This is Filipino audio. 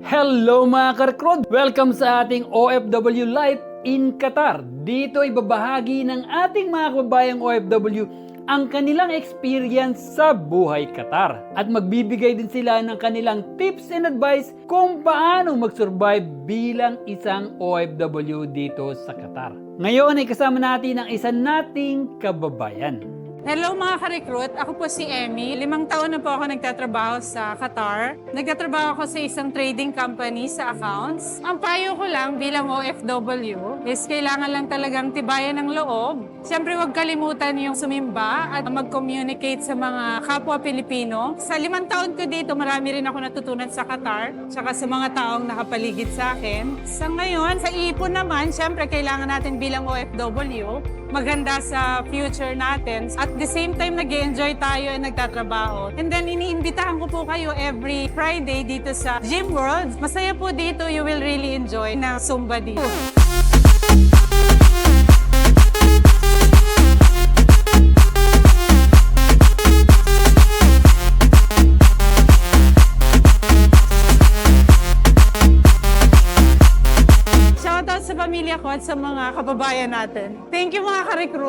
Hello mga ka-recruit! Welcome sa ating OFW Life in Qatar. Dito ay babahagi ng ating mga kababayang OFW ang kanilang experience sa buhay Qatar. At magbibigay din sila ng kanilang tips and advice kung paano mag-survive bilang isang OFW dito sa Qatar. Ngayon ay kasama natin ang isa nating kababayan. Hello mga ka-recruit, ako po si Emmy. 5 taon na po ako nagtatrabaho sa Qatar. Nagtatrabaho ako sa isang trading company sa accounts. Ang payo ko lang bilang OFW is kailangan lang talagang tibayan ng loob. Siyempre huwag kalimutan yung sumimba at mag-communicate sa mga kapwa Pilipino. Sa 5 taon ko dito, marami rin ako natutunan sa Qatar, tsaka sa mga taong nakapaligid sa akin. Sa ngayon, sa ipon naman, siyempre kailangan natin bilang OFW maganda sa future natin. At the same time, nag-enjoy tayo at nagtatrabaho. And then, iniimbitahan ko po kayo every Friday dito sa Gym World. Masaya po dito. You will really enjoy na Zumba dito. Shoutout sa pamilya ko at sa mga kababayan natin. Thank you mga ka-recruit.